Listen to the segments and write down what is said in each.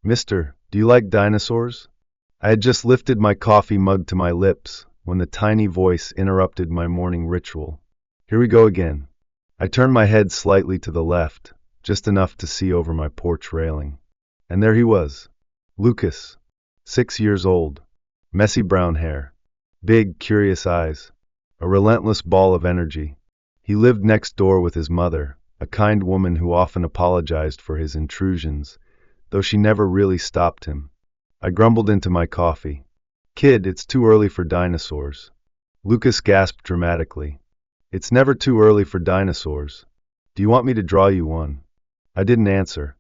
Mister, do you like dinosaurs? I had just lifted my coffee mug to my lips when the tiny voice interrupted my morning ritual. Here we go again. I turned my head slightly to the left, just enough to see over my porch railing. And there he was. Lucas, 6 years old, messy brown hair, big, curious eyes, a relentless ball of energy. He lived next door with his mother, a kind woman who often apologized for his intrusions, though she never really stopped him. I grumbled into my coffee. Kid, it's too early for dinosaurs. Lucas gasped dramatically. It's never too early for dinosaurs. Do you want me to draw you one? I didn't answer.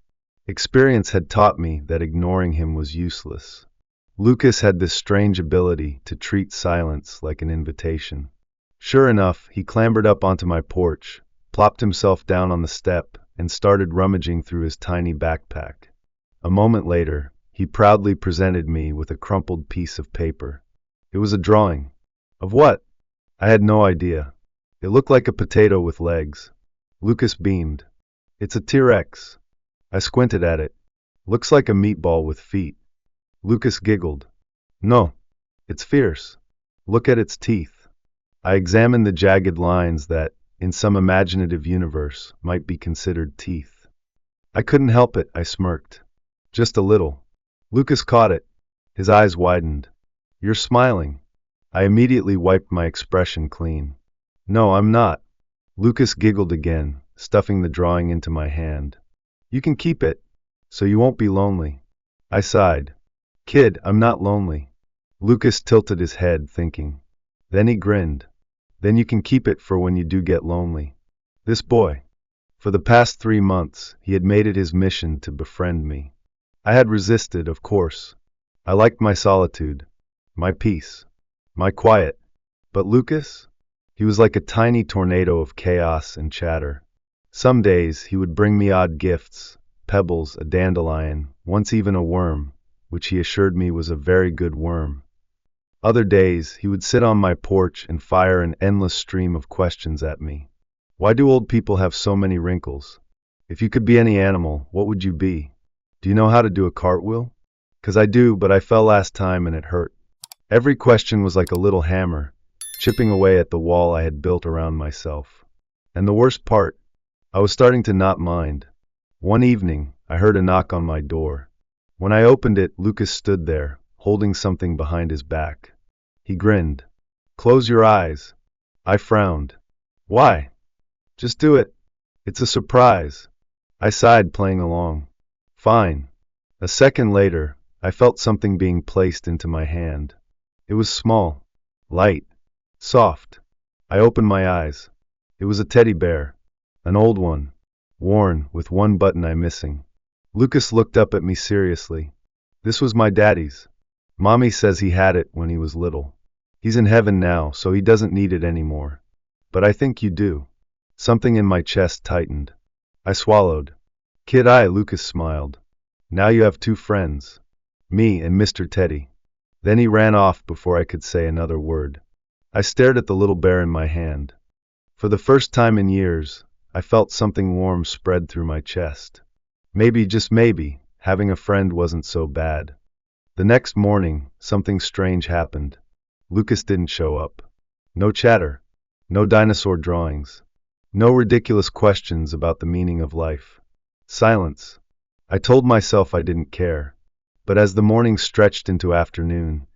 Experience had taught me that ignoring him was useless. Lucas had this strange ability to treat silence like an invitation. Sure enough, he clambered up onto my porch, plopped himself down on the step, and started rummaging through his tiny backpack. A moment later, he proudly presented me with a crumpled piece of paper. It was a drawing. Of what? I had no idea. It looked like a potato with legs. Lucas beamed. It's a T-Rex. I squinted at it. Looks like a meatball with feet. Lucas giggled. No, it's fierce. Look at its teeth. I examined the jagged lines that, in some imaginative universe, might be considered teeth. I couldn't help it, I smirked. Just a little. Lucas caught it. His eyes widened. You're smiling. I immediately wiped my expression clean. No, I'm not. Lucas giggled again, stuffing the drawing into my hand. You can keep it, so you won't be lonely. I sighed. Kid, I'm not lonely. Lucas tilted his head, thinking. Then he grinned. Then you can keep it for when you do get lonely. This boy. For the past 3 months, he had made it his mission to befriend me. I had resisted, of course. I liked my solitude, my peace, my quiet. But Lucas? He was like a tiny tornado of chaos and chatter. Some days he would bring me odd gifts, pebbles, a dandelion, once even a worm, which he assured me was a very good worm. Other days he would sit on my porch and fire an endless stream of questions at me. Why do old people have so many wrinkles? If you could be any animal, what would you be? Do you know how to do a cartwheel? 'Cause I do, but I fell last time and it hurt. Every question was like a little hammer, chipping away at the wall I had built around myself. And the worst part, I was starting to not mind. One evening, I heard a knock on my door. When I opened it, Lucas stood there, holding something behind his back. He grinned. Close your eyes. I frowned. Why? Just do it. It's a surprise. I sighed, playing along. Fine. A second later, I felt something being placed into my hand. It was small, light, soft. I opened my eyes. It was a teddy bear. An old one, worn, with one button eye missing. Lucas looked up at me seriously. This was my daddy's. Mommy says he had it when he was little. He's in heaven now, so he doesn't need it anymore. But I think you do. Something in my chest tightened. I swallowed. Kid, Lucas smiled. Now you have 2 friends. Me and Mr. Teddy. Then he ran off before I could say another word. I stared at the little bear in my hand. For the first time in years, I felt something warm spread through my chest. Maybe, just maybe, having a friend wasn't so bad. The next morning, something strange happened. Lucas didn't show up. No chatter. No dinosaur drawings. No ridiculous questions about the meaning of life. Silence. I told myself I didn't care. But as the morning stretched into afternoon,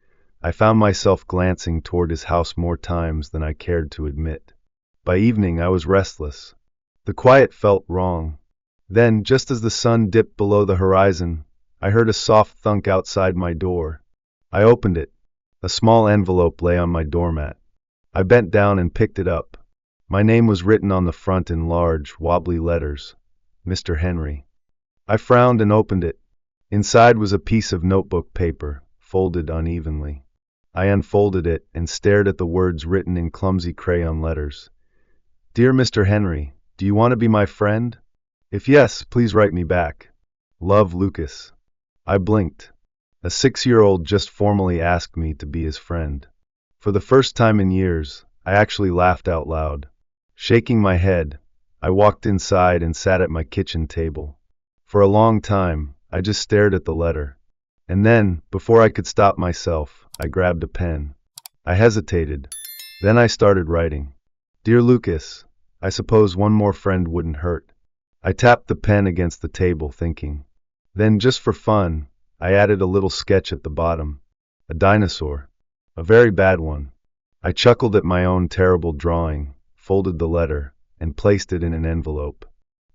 I found myself glancing toward his house more times than I cared to admit. By evening, I was restless. The quiet felt wrong. Then, just as the sun dipped below the horizon, I heard a soft thunk outside my door. I opened it. A small envelope lay on my doormat. I bent down and picked it up. My name was written on the front in large, wobbly letters. Mr. Henry. I frowned and opened it. Inside was a piece of notebook paper, folded unevenly. I unfolded it and stared at the words written in clumsy crayon letters. Dear Mr. Henry, do you want to be my friend? If yes, please write me back. Love, Lucas. I blinked. A 6-year-old just formally asked me to be his friend. For the first time in years, I actually laughed out loud. Shaking my head, I walked inside and sat at my kitchen table. For a long time, I just stared at the letter. And then, before I could stop myself, I grabbed a pen. I hesitated. Then I started writing. Dear Lucas, I suppose one more friend wouldn't hurt. I tapped the pen against the table, thinking. Then, just for fun, I added a little sketch at the bottom. A dinosaur. A very bad one. I chuckled at my own terrible drawing, folded the letter, and placed it in an envelope.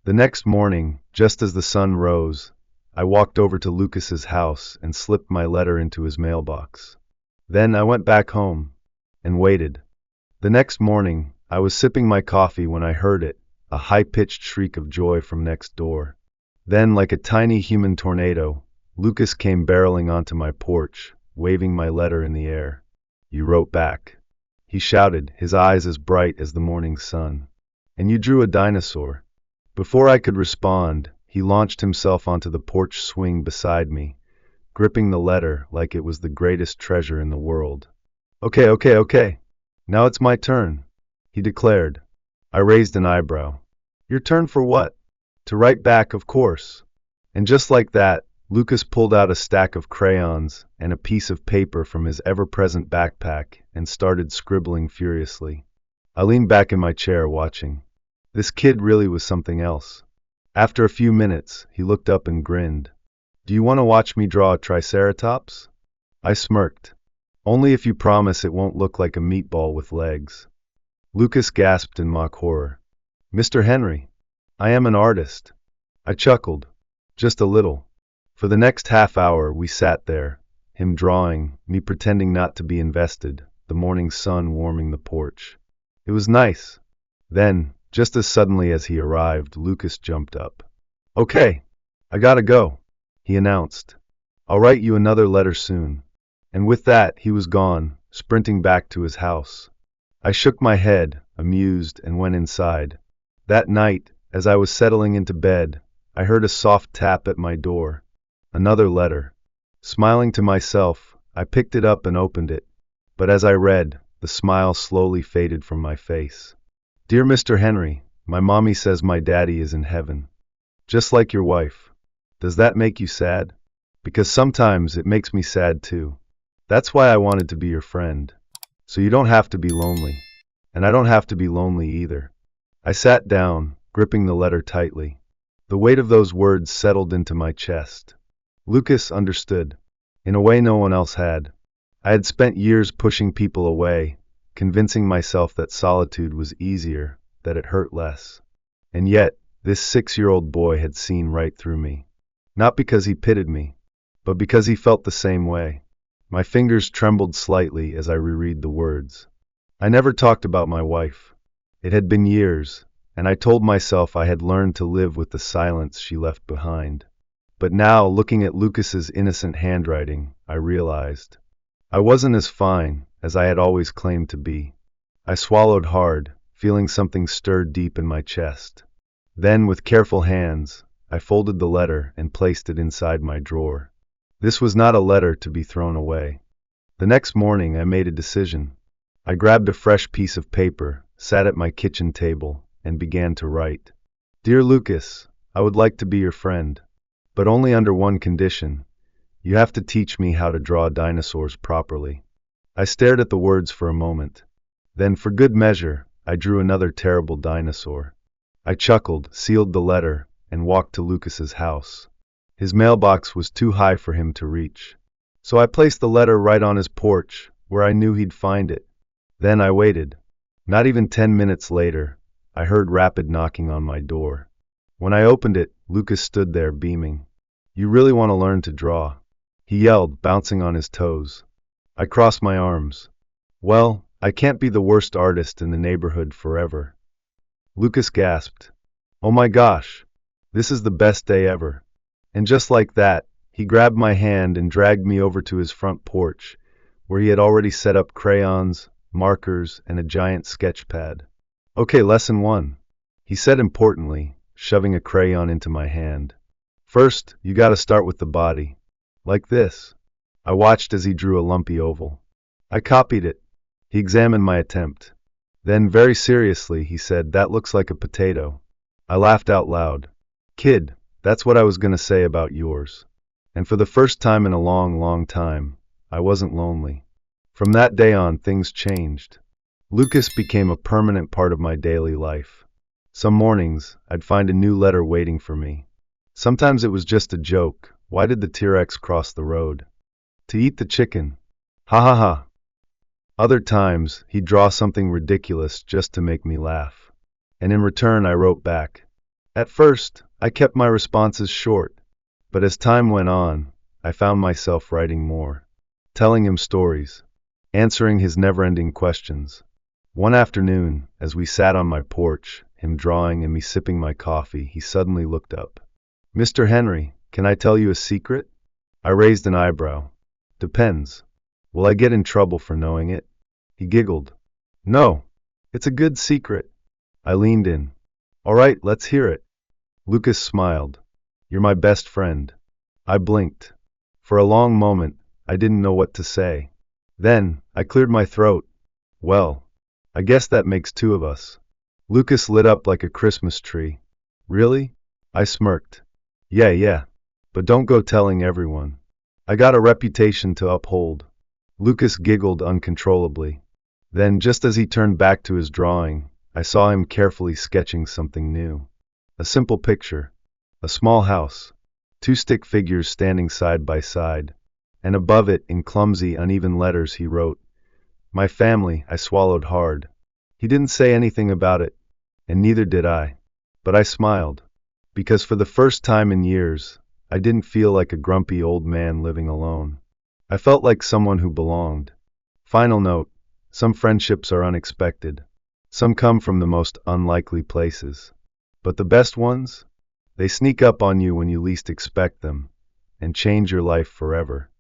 The next morning, just as the sun rose, I walked over to Lucas's house and slipped my letter into his mailbox. Then I went back home and waited. The next morning, I was sipping my coffee when I heard it, a high-pitched shriek of joy from next door. Then, like a tiny human tornado, Lucas came barreling onto my porch, waving my letter in the air. You wrote back. He shouted, his eyes as bright as the morning sun. And you drew a dinosaur. Before I could respond, he launched himself onto the porch swing beside me, gripping the letter like it was the greatest treasure in the world. Okay. Now it's my turn, he declared. I raised an eyebrow. Your turn for what? To write back, of course. And just like that, Lucas pulled out a stack of crayons and a piece of paper from his ever-present backpack and started scribbling furiously. I leaned back in my chair watching. This kid really was something else. After a few minutes, he looked up and grinned. Do you want to watch me draw a triceratops? I smirked. Only if you promise it won't look like a meatball with legs. Lucas gasped in mock horror. Mr. Henry, I am an artist. I chuckled. Just a little. For the next half hour we sat there, him drawing, me pretending not to be invested, the morning sun warming the porch. It was nice. Then, just as suddenly as he arrived, Lucas jumped up. Okay, I gotta go, he announced. I'll write you another letter soon. And with that, he was gone, sprinting back to his house. I shook my head, amused, and went inside. That night, as I was settling into bed, I heard a soft tap at my door. Another letter. Smiling to myself, I picked it up and opened it. But as I read, the smile slowly faded from my face. Dear Mr. Henry, my mommy says my daddy is in heaven. Just like your wife. Does that make you sad? Because sometimes it makes me sad too. That's why I wanted to be your friend. So you don't have to be lonely. And I don't have to be lonely either. I sat down, gripping the letter tightly. The weight of those words settled into my chest. Lucas understood. In a way no one else had. I had spent years pushing people away, convincing myself that solitude was easier, that it hurt less. And yet, this 6-year-old boy had seen right through me. Not because he pitied me, but because he felt the same way. My fingers trembled slightly as I reread the words. I never talked about my wife. It had been years, and I told myself I had learned to live with the silence she left behind. But now, looking at Lucas's innocent handwriting, I realized I wasn't as fine as I had always claimed to be. I swallowed hard, feeling something stir deep in my chest. Then, with careful hands, I folded the letter and placed it inside my drawer. This was not a letter to be thrown away. The next morning, I made a decision. I grabbed a fresh piece of paper, sat at my kitchen table, and began to write. Dear Lucas, I would like to be your friend. But only under one condition. You have to teach me how to draw dinosaurs properly. I stared at the words for a moment. Then, for good measure, I drew another terrible dinosaur. I chuckled, sealed the letter, and walked to Lucas's house. His mailbox was too high for him to reach. So I placed the letter right on his porch, where I knew he'd find it. Then I waited. Not even 10 minutes later, I heard rapid knocking on my door. When I opened it, Lucas stood there beaming. You really want to learn to draw? He yelled, bouncing on his toes. I crossed my arms. Well, I can't be the worst artist in the neighborhood forever. Lucas gasped. Oh my gosh, this is the best day ever. And just like that, he grabbed my hand and dragged me over to his front porch, where he had already set up crayons, markers, and a giant sketch pad. Okay, lesson 1, he said importantly, shoving a crayon into my hand. First, you gotta start with the body. Like this. I watched as he drew a lumpy oval. I copied it. He examined my attempt. Then, very seriously, he said, that looks like a potato. I laughed out loud. Kid, That's what I was gonna say about yours. And for the first time in a long, long time, I wasn't lonely. From that day on, things changed. Lucas became a permanent part of my daily life. Some mornings, I'd find a new letter waiting for me. Sometimes it was just a joke. Why did the T-Rex cross the road? To eat the chicken. Ha ha ha. Other times, he'd draw something ridiculous just to make me laugh. And in return, I wrote back. At first, I kept my responses short, but as time went on, I found myself writing more, telling him stories, answering his never-ending questions. One afternoon, as we sat on my porch, him drawing and me sipping my coffee, he suddenly looked up. Mr. Henry, can I tell you a secret? I raised an eyebrow. Depends. Will I get in trouble for knowing it? He giggled. No, it's a good secret. I leaned in. All right, let's hear it. Lucas smiled. You're my best friend. I blinked. For a long moment, I didn't know what to say. Then, I cleared my throat. Well, I guess that makes two of us. Lucas lit up like a Christmas tree. Really? I smirked. Yeah, but don't go telling everyone. I got a reputation to uphold. Lucas giggled uncontrollably. Then, just as he turned back to his drawing, I saw him carefully sketching something new. A simple picture. A small house. Two stick figures standing side by side. And above it, in clumsy, uneven letters, he wrote, My family. I swallowed hard. He didn't say anything about it, and neither did I. But I smiled. Because for the first time in years, I didn't feel like a grumpy old man living alone. I felt like someone who belonged. Final note, some friendships are unexpected. Some come from the most unlikely places. But the best ones? They sneak up on you when you least expect them, and change your life forever.